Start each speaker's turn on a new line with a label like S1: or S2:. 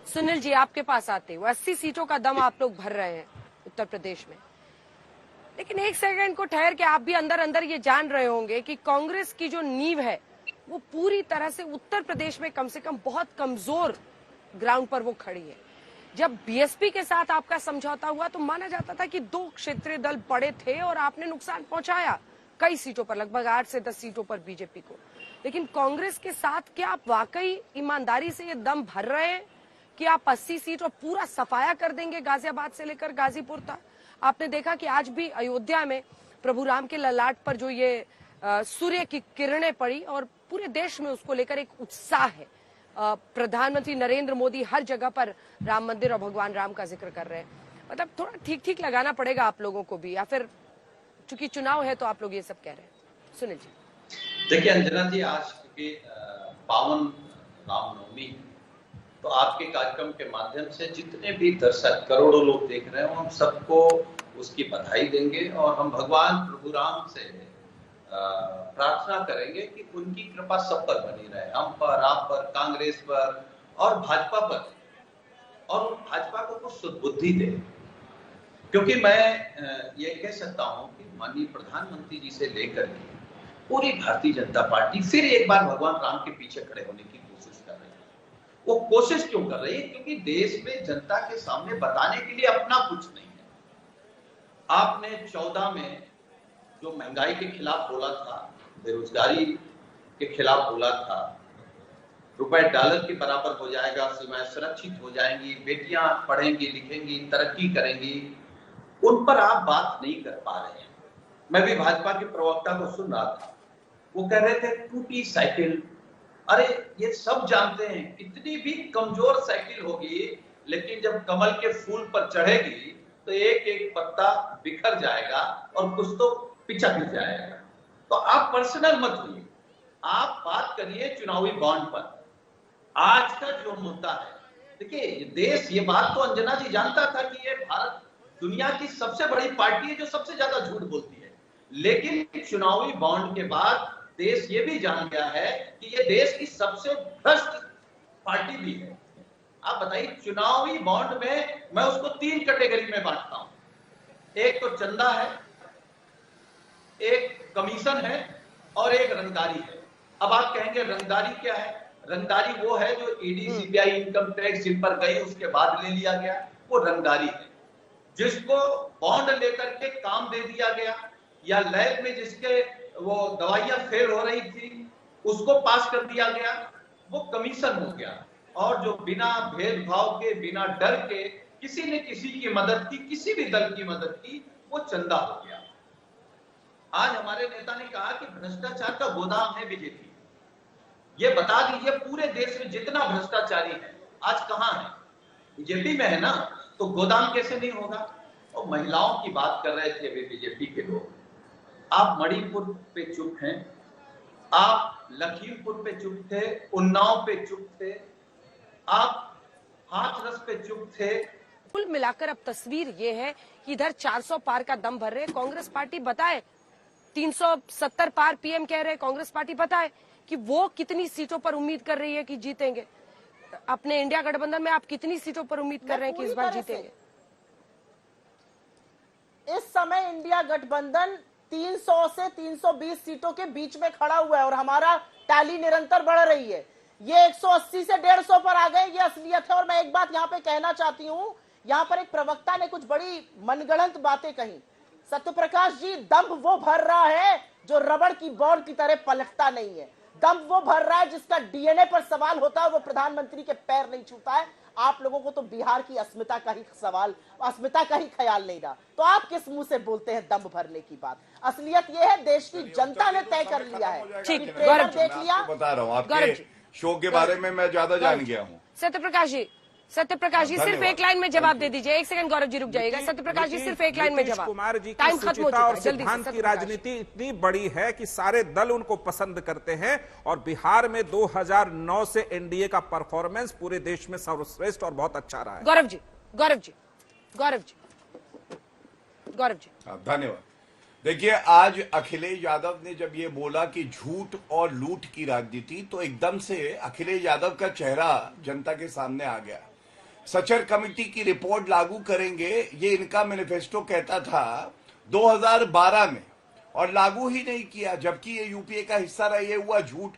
S1: सुनील जी, आपके पास आते हुए 80 सीटों का दम आप लोग भर रहे हैं उत्तर प्रदेश में, लेकिन एक सेकंड को ठहर के आप भी अंदर अंदर ये जान रहे होंगे कि कांग्रेस की जो नींव है वो पूरी तरह से उत्तर प्रदेश में कम से कम बहुत कमजोर ग्राउंड पर वो खड़ी है। जब बीएसपी के साथ आपका समझौता हुआ तो माना जाता था कि 2 क्षेत्रीय दल बड़े थे और आपने नुकसान पहुंचाया कई सीटों पर, लगभग 8 से 10 सीटों पर बीजेपी को। लेकिन कांग्रेस के साथ क्या आप वाकई ईमानदारी से ये दम भर रहे हैं कि आप 80 सीट और पूरा सफाया कर देंगे गाजियाबाद से लेकर गाजीपुर तक? आपने देखा कि आज भी अयोध्या में प्रभु राम के ललाट पर जो ये सूर्य की किरणें पड़ी और पूरे देश में उसको लेकर एक उत्साह है। प्रधानमंत्री नरेंद्र मोदी हर जगह पर राम मंदिर और भगवान राम का जिक्र कर रहे हैं। मतलब थोड़ा ठीक ठीक लगाना पड़ेगा आप लोगों को भी, या फिर चूंकि चुनाव है तो आप लोग ये सब कह रहे हैं? सुनील जी।
S2: देखिए अंजना जी, आज के पावन रामनवमी, तो आपके कार्यक्रम के माध्यम से जितने भी दर्शक करोड़ों लोग देख रहे हैं हम सबको उसकी बधाई देंगे और हम भगवान प्रभु राम से प्रार्थना करेंगे कि उनकी कृपा सब पर बनी रहे, हम पर, आप पर, कांग्रेस पर और भाजपा पर, और भाजपा को कुछ सुदबुद्धि दे। क्योंकि मैं ये कह सकता हूं कि माननीय प्रधानमंत्री जी से लेकर के पूरी भारतीय जनता पार्टी फिर एक बार भगवान राम के पीछे खड़े होने की कोशिश कर रही है। वो कोशिश क्यों कर रही है? क्योंकि देश में जनता के सामने बताने के लिए अपना कुछ नहीं है। आपने 14 में जो महंगाई के खिलाफ बोला था, बेरोजगारी के खिलाफ बोला था, रुपए डॉलर के बराबर हो जाएगा, सीमाएं सुरक्षित हो जाएंगी, बेटियां पढ़ेंगी लिखेंगी, तरक्की करेंगी, उन पर आप बात नहीं कर पा रहे हैं। मैं भी भाजपा के प्रवक्ता को सुन रहा था, वो कह रहे थे टूटी साइकिल। अरे ये सब जानते हैं कितनी भी कमजोर साइकिल होगी, लेकिन जब कमल के फूल पर चढ़ेगी तो एक एक पत्ता बिखर जाएगा और कुछ तो पिचक जाएगा। तो आप पर्सनल मत होइए, आप बात करिए चुनावी बॉन्ड पर। आज का जो मुद्दा है, देखिए देश, ये बात तो अंजना जी जानता था कि ये भारत दुनिया की सबसे बड़ी पार्टी है जो सबसे ज्यादा झूठ बोलती है, लेकिन चुनावी बॉन्ड के बाद देश ये भी जान गया है कि ये देश की सबसे भ्रष्ट पार्टी भी है। आप बताइए, चुनावी बॉन्ड में मैं उसको 3 कैटेगरी में बांटता हूं। एक तो चंदा है, एक कमीशन है और एक रंगदारी है। अब आप कहेंगे रंगदारी क्या है? रंगदारी वो है जो ईडी, सीबीआई, इनकम टैक्स जिन पर गई उसके बाद ले लिया गया, वो रंगदारी है। जिसको बॉन्ड लेकर के काम दे दिया गया या लैब में जिसके वो दवाइयां फेल हो रही थी उसको पास कर दिया गया, वो कमीशन हो गया। और जो बिना भेदभाव के, बिना डर के किसी ने किसी की मदद की, किसी भी दल की मदद की, वो चंदा हो गया। आज हमारे नेता ने कहा कि भ्रष्टाचार का गोदाम है बीजेपी। ये बता दीजिए पूरे देश में जितना भ्रष्टाचारी है आज कहां है? बीजेपी में है ना, तो गोदाम कैसे नहीं होगा? और महिलाओं की बात कर रहे थे अभी बीजेपी के लोग। आप मणिपुर पे चुप हैं, आप लखीमपुर पे चुप थे, उन्नाव पे चुप थे, आप हाथरस पे चुप थे।
S1: कुल मिलाकर अब तस्वीर ये है कि इधर 400 पार का दम भर रहे कांग्रेस पार्टी। बताए 370 पार पीएम कह रहे कांग्रेस पार्टी। बताए कि वो कितनी सीटों पर उम्मीद कर रही है कि जीतेंगे? अपने इंडिया गठबंधन में आप कितनी सीटों पर उम्मीद कर रहे हैं कि इस बार जीतेंगे?
S3: इस समय इंडिया गठबंधन 300 से 320 सीटों के बीच में खड़ा हुआ है और हमारा टैली निरंतर बढ़ रही है। ये 180 से 150 पर आ गए, ये असलियत है। और मैं एक बात यहाँ पे कहना चाहती हूँ, यहाँ पर एक प्रवक्ता ने कुछ बड़ी मनगढ़ंत बातें कही। सत्यप्रकाश जी, दम वो भर रहा है जो रबड़ की बॉल की तरह पलटता नहीं है। दम वो भर रहा है जिसका डीएनए पर सवाल होता है, वो प्रधानमंत्री के पैर नहीं छूता है। आप लोगों को तो बिहार की अस्मिता का ही सवाल, अस्मिता का ही ख्याल नहीं रहा, तो आप किस मुंह से बोलते हैं दम भरने की बात? असलियत यह है, देश की जनता ने तय कर लिया है। ट्रेलर देख लिया,
S4: बता रहा हूँ आपके शो के बारे में मैं ज्यादा जान गया हूँ।
S1: सत्यप्रकाश जी सिर्फ एक लाइन में जवाब दे दीजिए। एक सेकंड गौरव जी रुक जाइएगा। सत्यप्रकाश जी सिर्फ एक लाइन में जवाब।
S5: कुमार जी
S1: टाइम खत्म हो चुका है, जल्दी से।
S5: सिद्धांत की राजनीति इतनी बड़ी है कि सारे दल उनको पसंद करते हैं और बिहार में 2009 से एनडीए का परफॉर्मेंस पूरे देश में सर्वश्रेष्ठ और बहुत अच्छा रहा है।
S1: गौरव जी
S4: धन्यवाद। देखिए, आज अखिलेश यादव ने जब ये बोला कि झूठ और लूट की राजनीति, तो एकदम से अखिलेश यादव का चेहरा जनता के सामने आ गया। सचर कमेटी की रिपोर्ट लागू करेंगे, ये इनका मैनिफेस्टो कहता था 2012 में, और लागू ही नहीं किया, जबकि ये यूपीए का हिस्सा रहा। ये हुआ झूठ